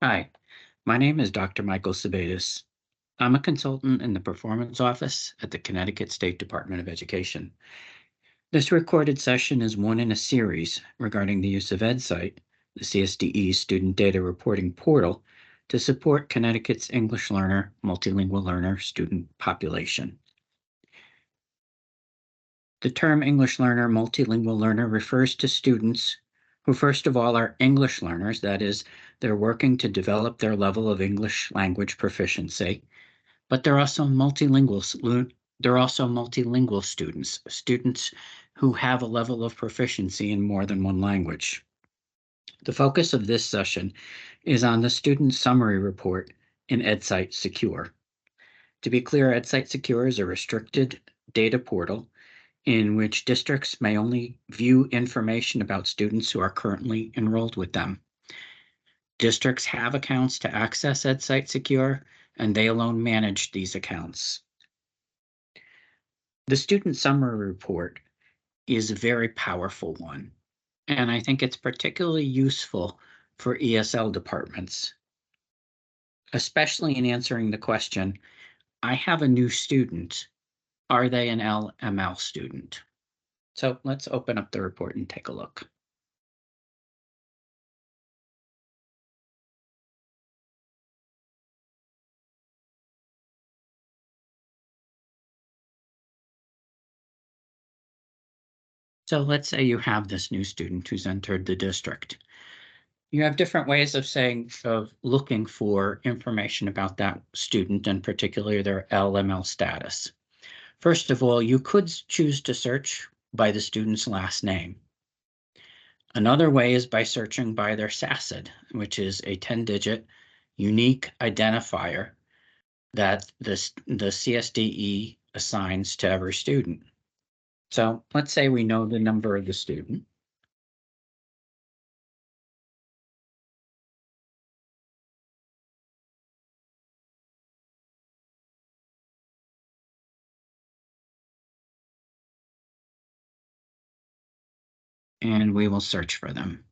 Hi, my name is Dr. Michael Sabatis. I'm a consultant in the Performance Office at the Connecticut State Department of Education. This recorded session is one in a series regarding the use of EdSight, the CSDE Student Data Reporting Portal, to support Connecticut's English learner, multilingual learner student population. The term English learner, multilingual learner refers to students who, first of all, are English learners. That is, they're working to develop their level of English language proficiency, but they're also multilingual students who have a level of proficiency in more than one language. The focus of this session is on the student summary report in EdSight Secure. To be clear, EdSight Secure is a restricted data portal in which districts may only view information about students who are currently enrolled with them. Districts have accounts to access EdSight Secure, and they alone manage these accounts. The student summary report is a very powerful one, and I think it's particularly useful for ESL departments, especially in answering the question, I have a new student, are they an LML student? So let's open up the report and take a look. So let's say you have this new student who's entered the district. You have different ways of looking for information about that student, and particularly their LML status. First of all, you could choose to search by the student's last name. Another way is by searching by their SACID, which is a 10-digit unique identifier that the CSDE assigns to every student. So let's say we know the number of the student. And we will search for them.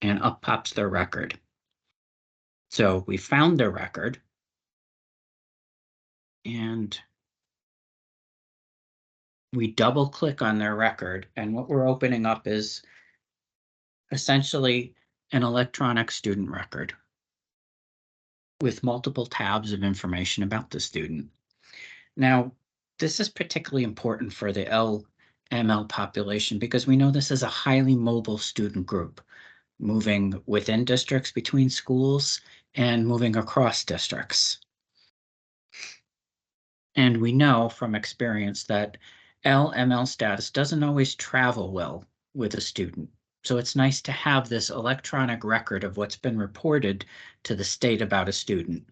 And up pops their record. So we found their record. And we double click on their record. And what we're opening up is essentially an electronic student record with multiple tabs of information about the student. Now, this is particularly important for the LML population because we know this is a highly mobile student group, moving within districts, between schools, and moving across districts. And we know from experience that LML status doesn't always travel well with a student. So it's nice to have this electronic record of what's been reported to the state about a student.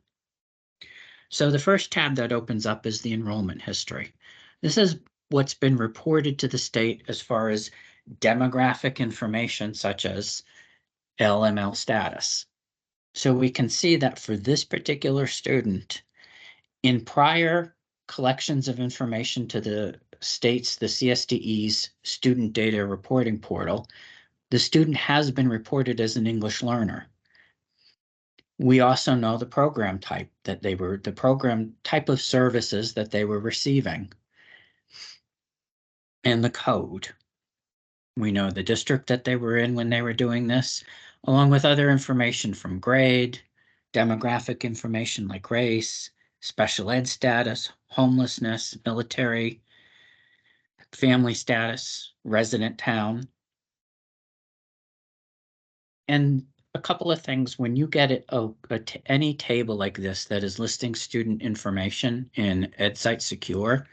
So the first tab that opens up is the enrollment history. This is what's been reported to the state as far as demographic information such as LML status. So we can see that for this particular student, in prior collections of information to the CSDE's student data reporting portal, the student has been reported as an English learner. We also know the program type the program type of services that they were receiving and the code. We know the district that they were in when they were doing this, along with other information from grade, demographic information like race, special ed status, homelessness, military, family status, resident town. And a couple of things, when you get any table like this that is listing student information in EdSight Secure,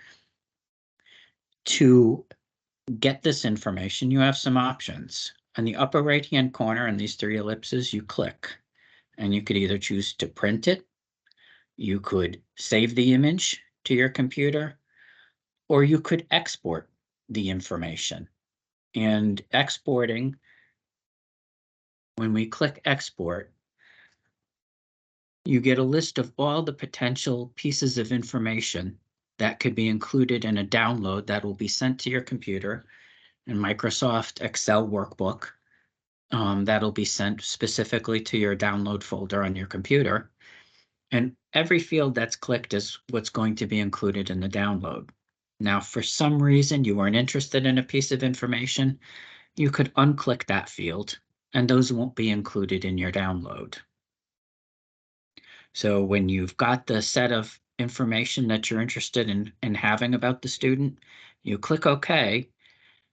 to get this information, you have some options. On the upper right-hand corner in these three ellipses, you click, and you could either choose to print it, you could save the image to your computer, or you could export the information. And exporting, when we click export, you get a list of all the potential pieces of information that could be included in a download that will be sent to your computer in Microsoft Excel workbook That'll be sent specifically to your download folder on your computer. And every field that's clicked is what's going to be included in the download. Now, for some reason you weren't interested in a piece of information, you could unclick that field, and those won't be included in your download. So when you've got the set of information that you're interested in having about the student, you click OK,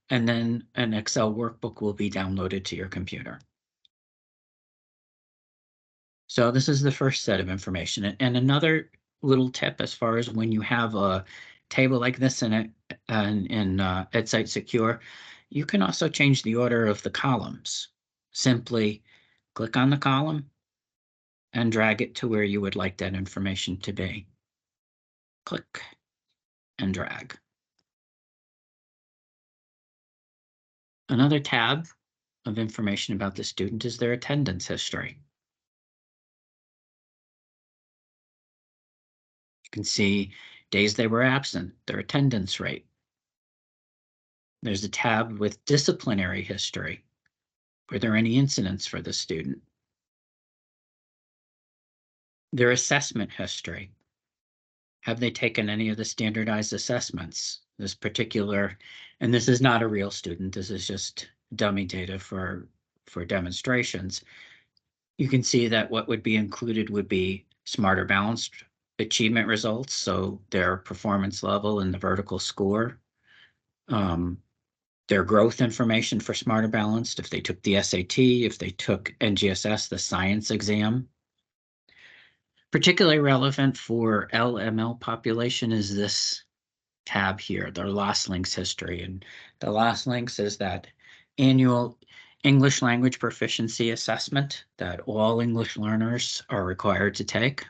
and then an Excel workbook will be downloaded to your computer. So this is the first set of information. And another little tip as far as when you have a table like this in EdSight Secure, you can also change the order of the columns. Simply click on the column and drag it to where you would like that information to be. Click and drag. Another tab of information about the student is their attendance history. You can see days they were absent, their attendance rate. There's a tab with disciplinary history. Were there any incidents for the student? Their assessment history. Have they taken any of the standardized assessments? This particular, and this is not a real student, this is just dummy data for demonstrations. You can see that what would be included would be smarter balanced achievement results, so their performance level and the vertical score. Their growth information for Smarter Balanced, if they took the SAT, if they took NGSS, the science exam. Particularly relevant for LML population is this tab here, their lost links history. And the lost links is that annual English language proficiency assessment that all English learners are required to take.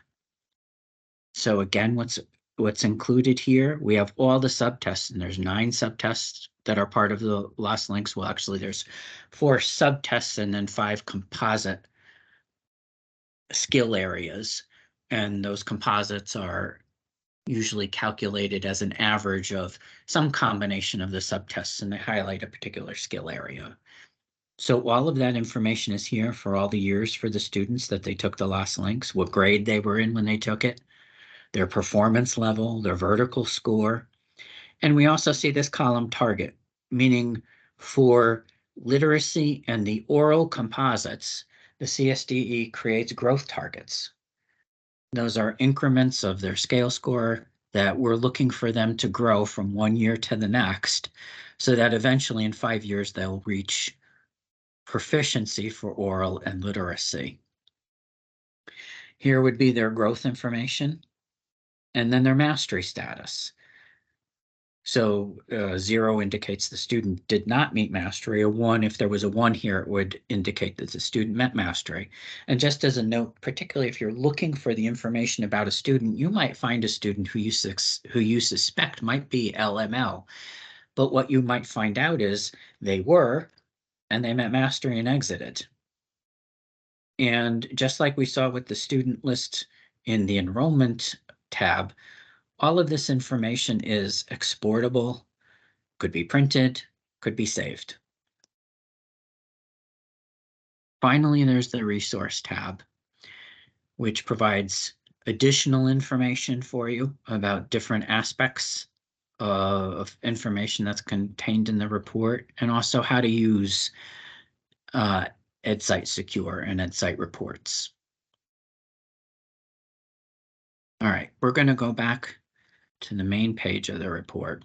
So again, what's included here, we have all the subtests, and there's 9 subtests that are part of the lost links. Well, actually, there's 4 subtests and then 5 composite skill areas. And those composites are usually calculated as an average of some combination of the subtests, and they highlight a particular skill area. So all of that information is here for all the years for the students that they took the lost links, what grade they were in when they took it, their performance level, their vertical score. And we also see this column target, meaning for literacy and the oral composites, the CSDE creates growth targets. Those are increments of their scale score that we're looking for them to grow from one year to the next, so that eventually in 5 years they'll reach proficiency for oral and literacy. Here would be their growth information, and then their mastery status. So 0 indicates the student did not meet mastery. A 1, if there was a 1 here, it would indicate that the student met mastery. And just as a note, particularly if you're looking for the information about a student, you might find a student who you suspect might be LML. But what you might find out is they were, and they met mastery and exited. And just like we saw with the student list in the enrollment tab, all of this information is exportable, could be printed, could be saved. Finally, there's the resource tab, which provides additional information for you about different aspects of information that's contained in the report, and also how to use EdSight Secure and EdSight reports. All right, we're going to go back to the main page of the report.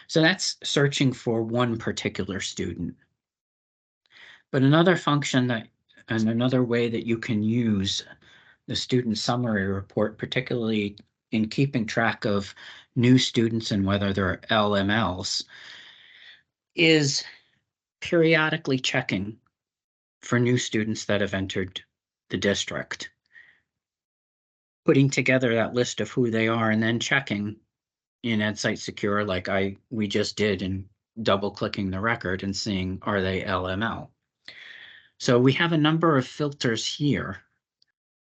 So that's searching for one particular student. But another function that, and another way that you can use the student summary report, particularly in keeping track of new students and whether they're LMLs, is periodically checking for new students that have entered the district. Putting together that list of who they are and then checking in EdSight Secure like we just did, and double clicking the record and seeing, are they LML? So we have a number of filters here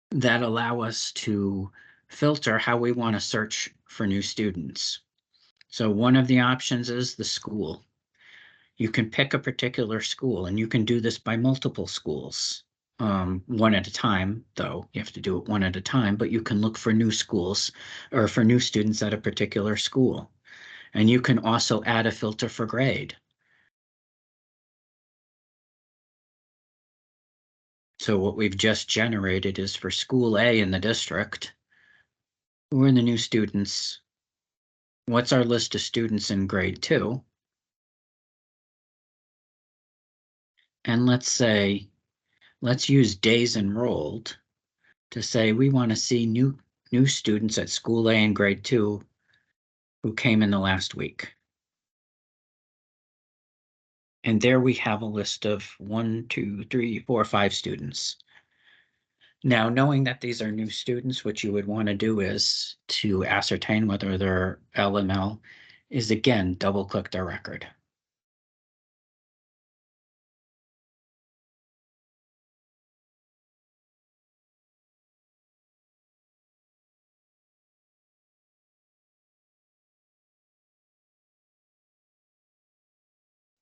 that allow us to filter how we want to search for new students. So one of the options is the school. You can pick a particular school, and you can do this by multiple schools. One at a time, though. You have to do it one at a time, but you can look for new schools or for new students at a particular school. And you can also add a filter for grade. So what we've just generated is for school A in the district. Who are the new students? What's our list of students in grade 2? And let's use days enrolled to say we want to see new students at school A in grade 2 who came in the last week. And there we have a list of 1, 2, 3, 4, 5 students. Now, knowing that these are new students, what you would want to do is to ascertain whether they're LML is again, double click their record.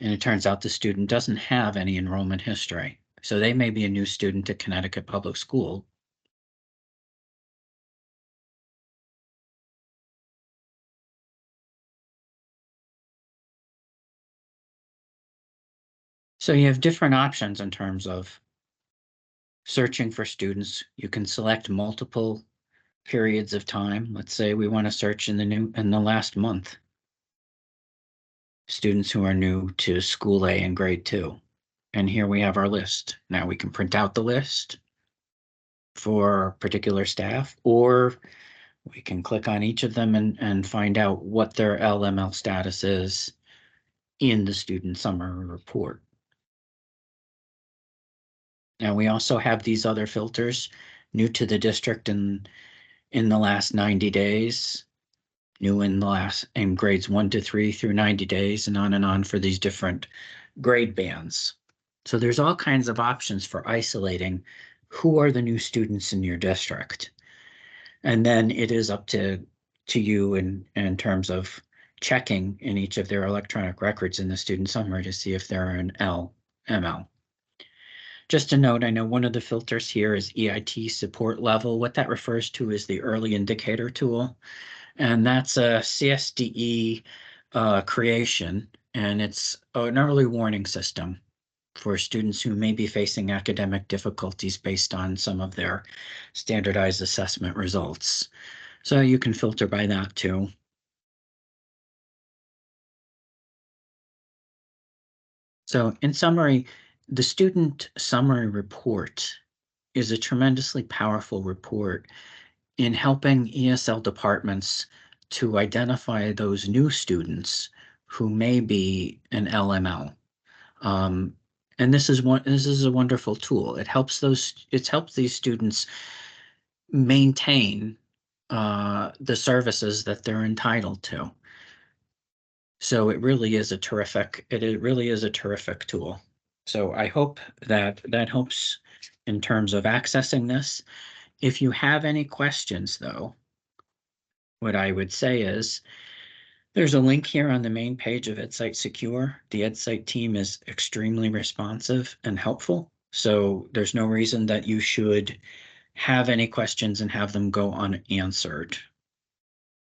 And it turns out the student doesn't have any enrollment history. So they may be a new student at Connecticut Public School. So you have different options in terms of searching for students. You can select multiple periods of time. Let's say we want to search in the last month. Students who are new to school A in grade 2. And here we have our list. Now we can print out the list for particular staff, or we can click on each of them and find out what their LML status is in the student summary report. Now we also have these other filters, new to the district in the last 90 days, new in grades 1 to 3 through 90 days, and on for these different grade bands. So there's all kinds of options for isolating who are the new students in your district. And then it is up to you in terms of checking in each of their electronic records in the student summary to see if they're an LML. Just a note, I know one of the filters here is EIT support level. What that refers to is the early indicator tool. And that's a CSDE creation, and it's an early warning system for students who may be facing academic difficulties based on some of their standardized assessment results. So you can filter by that too. So in summary, the student summary report is a tremendously powerful report in helping ESL departments to identify those new students who may be an LML. And this is a wonderful tool. It's helped these students maintain the services that they're entitled to. So it really is a terrific tool. So I hope that helps in terms of accessing this. If you have any questions, though, what I would say is there's a link here on the main page of EdSight Secure. The EdSight team is extremely responsive and helpful. So there's no reason that you should have any questions and have them go unanswered.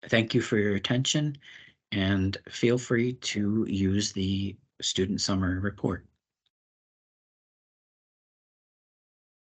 Thank you for your attention, and feel free to use the student summary report.